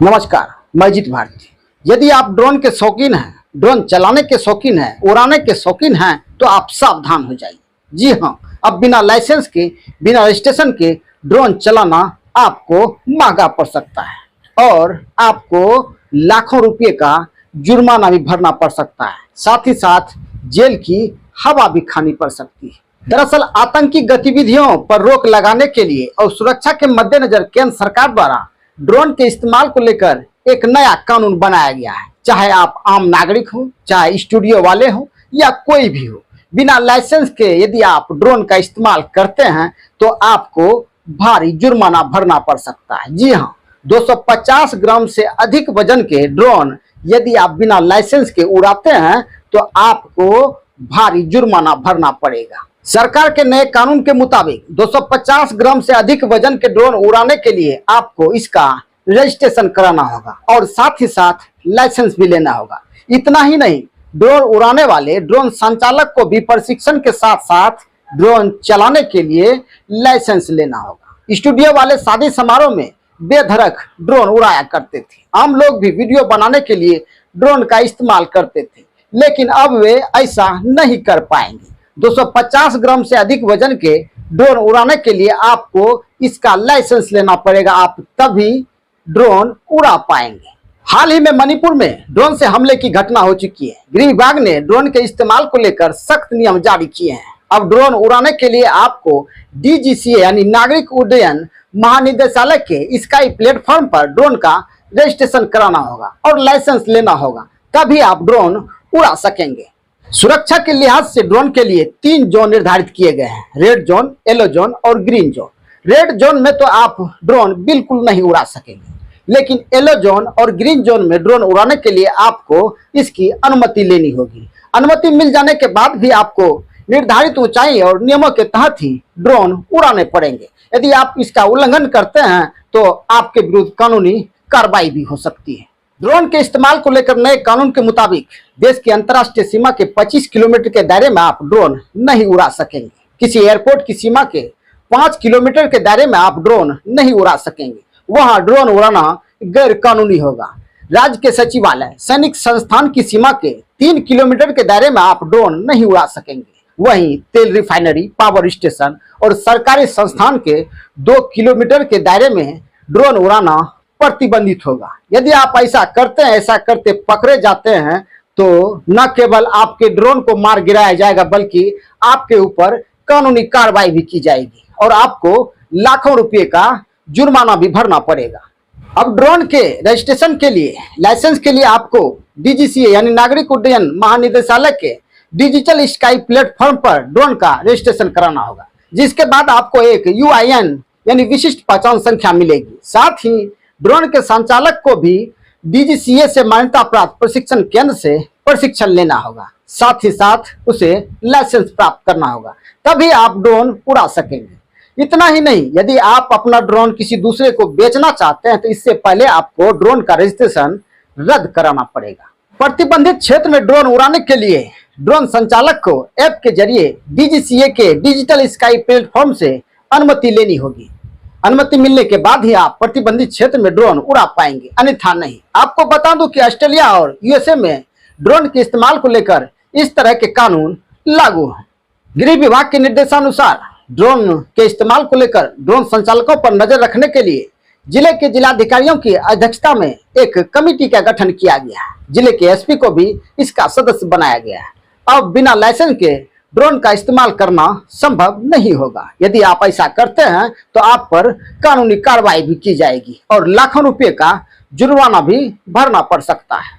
नमस्कार, मैं जीत भारती। यदि आप ड्रोन के शौकीन हैं, ड्रोन चलाने के शौकीन हैं, उड़ाने के शौकीन हैं, तो आप सावधान हो जाइए। जी हाँ, अब बिना लाइसेंस के, बिना रजिस्ट्रेशन के ड्रोन चलाना आपको महंगा पड़ सकता है और आपको लाखों रुपए का जुर्माना भी भरना पड़ सकता है। साथ ही साथ जेल की हवा भी खानी पड़ सकती है। दरअसल आतंकी गतिविधियों पर रोक लगाने के लिए और सुरक्षा के मद्देनजर केंद्र सरकार द्वारा ड्रोन के इस्तेमाल को लेकर एक नया कानून बनाया गया है। चाहे आप आम नागरिक हो, चाहे स्टूडियो वाले हो या कोई भी हो, बिना लाइसेंस के यदि आप ड्रोन का इस्तेमाल करते हैं तो आपको भारी जुर्माना भरना पड़ सकता है। जी हाँ, 250 ग्राम से अधिक वजन के ड्रोन यदि आप बिना लाइसेंस के उड़ाते हैं तो आपको भारी जुर्माना भरना पड़ेगा। सरकार के नए कानून के मुताबिक 250 ग्राम से अधिक वजन के ड्रोन उड़ाने के लिए आपको इसका रजिस्ट्रेशन कराना होगा और साथ ही साथ लाइसेंस भी लेना होगा। इतना ही नहीं, ड्रोन उड़ाने वाले ड्रोन संचालक को भी प्रशिक्षण के साथ साथ ड्रोन चलाने के लिए लाइसेंस लेना होगा। स्टूडियो वाले शादी समारोह में बेधड़क ड्रोन उड़ाया करते थे। आम लोग भी वीडियो बनाने के लिए ड्रोन का इस्तेमाल करते थे, लेकिन अब वे ऐसा नहीं कर पाएंगे। 250 ग्राम से अधिक वजन के ड्रोन उड़ाने के लिए आपको इसका लाइसेंस लेना पड़ेगा, आप तभी ड्रोन उड़ा पाएंगे। हाल ही में मणिपुर में ड्रोन से हमले की घटना हो चुकी है। गृह विभाग ने ड्रोन के इस्तेमाल को लेकर सख्त नियम जारी किए हैं। अब ड्रोन उड़ाने के लिए आपको DGCA यानी नागरिक उड्डयन महानिदेशालय के स्काई प्लेटफॉर्म पर ड्रोन का रजिस्ट्रेशन कराना होगा और लाइसेंस लेना होगा, तभी आप ड्रोन उड़ा सकेंगे। सुरक्षा के लिहाज से ड्रोन के लिए 3 जोन निर्धारित किए गए हैं: रेड जोन, येलो जोन और ग्रीन जोन। रेड जोन में तो आप ड्रोन बिल्कुल नहीं उड़ा सकेंगे, लेकिन येलो जोन और ग्रीन जोन में ड्रोन उड़ाने के लिए आपको इसकी अनुमति लेनी होगी। अनुमति मिल जाने के बाद भी आपको निर्धारित ऊंचाई और नियमों के तहत ही ड्रोन उड़ाने पड़ेंगे। यदि आप इसका उल्लंघन करते हैं तो आपके विरुद्ध कानूनी कार्रवाई भी हो सकती है। ड्रोन के इस्तेमाल को लेकर नए कानून के मुताबिक देश की अंतर्राष्ट्रीय सीमा के 25 किलोमीटर के दायरे में आप ड्रोन नहीं उड़ा सकेंगे। किसी एयरपोर्ट की सीमा के 5 किलोमीटर के दायरे में आप ड्रोन नहीं उड़ा सकेंगे, वहां ड्रोन उड़ाना गैर कानूनी होगा। राज्य के सचिवालय, सैनिक संस्थान की सीमा के 3 किलोमीटर के दायरे में आप ड्रोन नहीं उड़ा सकेंगे। वहीं तेल रिफाइनरी, पावर स्टेशन और सरकारी संस्थान के 2 किलोमीटर के दायरे में ड्रोन उड़ाना प्रतिबंधित होगा। यदि आप ऐसा करते पकड़े जाते हैं तो न केवल आपके ड्रोन को मार गिराया जाएगा, बल्कि आपके ऊपर कानूनी कार्रवाई भी की जाएगी और आपको लाखों रुपए का जुर्माना भी भरना पड़ेगा। अब ड्रोन के रजिस्ट्रेशन के लिए, लाइसेंस के लिए आपको DGCA यानी नागरिक उड्डयन महानिदेशालय के डिजिटल स्काई प्लेटफॉर्म पर ड्रोन का रजिस्ट्रेशन कराना होगा, जिसके बाद आपको एक UIN यानी विशिष्ट पहचान संख्या मिलेगी। साथ ही ड्रोन के संचालक को भी DGCA से मान्यता प्राप्त प्रशिक्षण केंद्र से प्रशिक्षण लेना होगा। साथ ही साथ उसे लाइसेंस प्राप्त करना होगा, तभी आप ड्रोन उड़ा सकेंगे। इतना ही नहीं, यदि आप अपना ड्रोन किसी दूसरे को बेचना चाहते हैं तो इससे पहले आपको ड्रोन का रजिस्ट्रेशन रद्द कराना पड़ेगा। प्रतिबंधित क्षेत्र में ड्रोन उड़ाने के लिए ड्रोन संचालक को ऐप के जरिए DGCA के डिजिटल स्काई प्लेटफॉर्म से अनुमति लेनी होगी। अनुमति मिलने के बाद ही आप प्रतिबंधित क्षेत्र में ड्रोन उड़ा पाएंगे, अन्यथा नहीं। आपको बता दूं कि ऑस्ट्रेलिया और USA में ड्रोन के इस्तेमाल को लेकर इस तरह के कानून लागू हैं। गृह विभाग के निर्देशानुसार ड्रोन के इस्तेमाल को लेकर ड्रोन संचालकों पर नजर रखने के लिए जिले के जिलाधिकारियों की अध्यक्षता में एक कमेटी का गठन किया गया है। जिले के SP को भी इसका सदस्य बनाया गया है। अब बिना लाइसेंस के ड्रोन का इस्तेमाल करना संभव नहीं होगा। यदि आप ऐसा करते हैं तो आप पर कानूनी कार्रवाई भी की जाएगी और लाखों रुपए का जुर्माना भी भरना पड़ सकता है।